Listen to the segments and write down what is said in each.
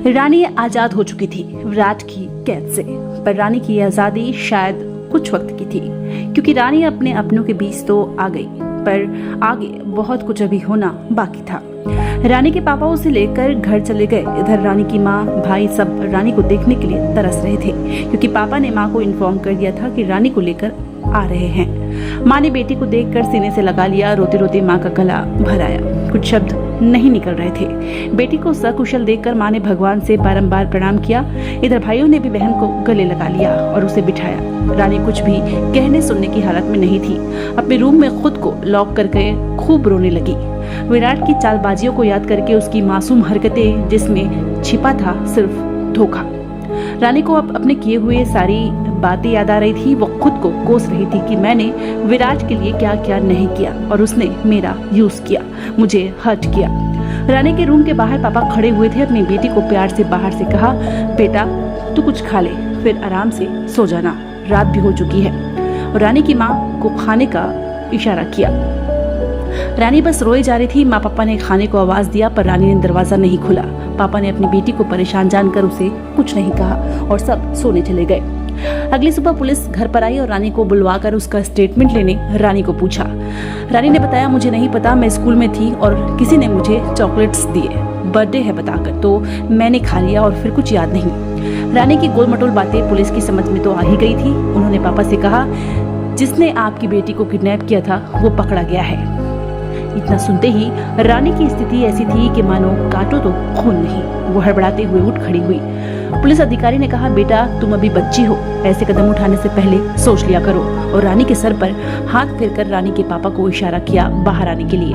रानी आजाद हो चुकी थी विराट की कैद से, पर रानी की आजादी शायद कुछ वक्त की थी, क्योंकि रानी अपने अपनों के बीच तो आ गई, पर आगे बहुत कुछ अभी होना बाकी था। रानी के पापा उसे लेकर घर चले गए। इधर रानी की माँ भाई सब रानी को देखने के लिए तरस रहे थे, क्योंकि पापा ने माँ को इन्फॉर्म कर दिया था कि रानी को लेकर आ रहे हैं। माँ ने बेटी को देखकर सीने से लगा लिया, रोते रोते माँ का गला भर आया, कुछ शब्द नहीं निकल रहे थे। बेटी को सकुशल देखकर माँ ने भगवान से बारंबार प्रणाम किया। इधर भाइयों ने भी बहन को गले लगा लिया और उसे बिठाया। रानी कुछ भी कहने सुनने की हालत में नहीं थी। अपने रूम में खुद को लॉक करके खूब रोने लगी। विराट की चालबाजियों को याद करके, उसकी मासूम हरकतें जिसमें छिपा था सिर्फ धोखा। रानी को अब अपने किए हुए सारी बातें याद आ रही थी। वो खुद को कोस रही थी कि मैंने विराट के लिए क्या क्या नहीं किया और उसने मेरा यूज किया, मुझे हर्ट किया। रानी के रूम के बाहर पापा खड़े हुए थे। अपनी बेटी को प्यार से बाहर से कहा, बेटा तू कुछ खा ले, फिर आराम से सो जाना, रात भी हो चुकी है। और रानी की माँ को खाने का इशारा किया। रानी बस रोए जा रही थी। माँ पापा ने खाने को आवाज दिया, पर रानी ने दरवाजा नहीं खोला। पापा ने अपनी बेटी को परेशान जानकर उसे कुछ नहीं कहा और सब सोने चले गए। अगली सुबह पुलिस घर पर आई और रानी को बुलवाकर उसका स्टेटमेंट लेने रानी को पूछा। रानी ने बताया, मुझे नहीं पता, मैं स्कूल में थी और किसी ने मुझे चॉकलेट्स दिए, बर्थडे है बताकर, तो मैंने खा लिया और फिर कुछ याद नहीं। रानी की गोलमटोल बातें पुलिस की समझ में तो आ ही गई थी। उन्होंने पापा से कहा, जिसने आपकी बेटी को किडनैप किया था वो पकड़ा गया है। इतना सुनते ही रानी की स्थिति ऐसी थी कि मानो काटो तो खून नहीं। वो हड़बड़ाते हुए उठ खड़ी हुई। पुलिस अधिकारी ने कहा, बेटा तुम अभी बच्ची हो, ऐसे कदम उठाने से पहले सोच लिया करो। और रानी के सर पर हाथ फेरकर रानी के पापा को इशारा किया बाहर आने के लिए।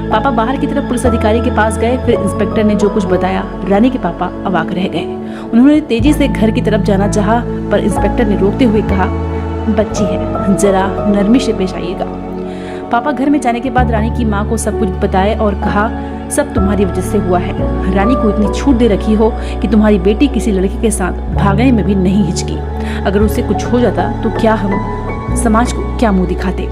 पापा बाहर की तरफ पुलिस अधिकारी के पास गए। फिर इंस्पेक्टर ने जो कुछ बताया, रानी के पापा अवाक रह गए। उन्होंने तेजी से घर की तरफ जाना चाहा, पर इंस्पेक्टर ने रोकते हुए कहा, बच्ची है, जरा नरमी से पेश आइएगा। पापा घर में जाने के बाद रानी की माँ को सब कुछ बताए और कहा, सब तुम्हारी वजह से हुआ है। रानी को इतनी छूट दे रखी हो कि तुम्हारी बेटी किसी लड़के के साथ भागने में भी नहीं हिचकी। अगर उससे कुछ हो जाता तो क्या हम समाज को क्या मुंह दिखाते।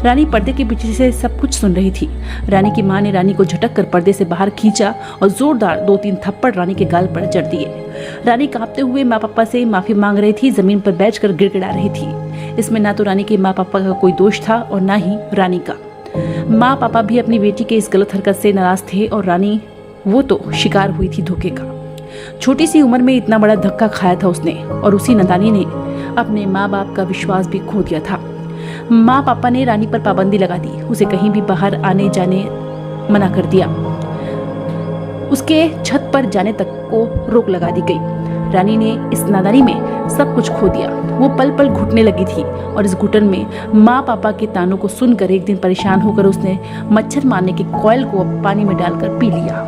रानी पर्दे के पीछे से सब कुछ सुन रही थी। रानी की माँ ने रानी को झटक कर पर्दे से बाहर खींचा और जोरदार 2-3 थप्पड़ रानी के गाल पर जड़ दिए। रानी कांपते हुए माँ पापा से माफी मांग रही थी, जमीन पर बैठकर गिड़गिड़ा रही थी। इसमें ना तो रानी के माँ पापा का कोई दोष था और ना ही रानी का। माँ पापा भी अपनी बेटी के इस गलत हरकत से नाराज थे और रानी वो तो शिकार हुई थी धोखे का। छोटी सी उम्र में इतना बड़ा धक्का खाया था उसने, और उसी नादानी ने अपने माँ बाप का विश्वास भी खो दिया था। माँ पापा ने रानी पर पाबंदी लगा दी, उसे कहीं भी बाहर आने जाने मना कर दिया। उसके छत पर जाने तक को रोक लगा दी गई। रानी ने इस नादानी में सब कुछ खो दिया। वो पल पल घुटने लगी थी और इस घुटन में माँ पापा के तानों को सुनकर एक दिन परेशान होकर उसने मच्छर मारने के कॉइल को पानी में डालकर पी लिया।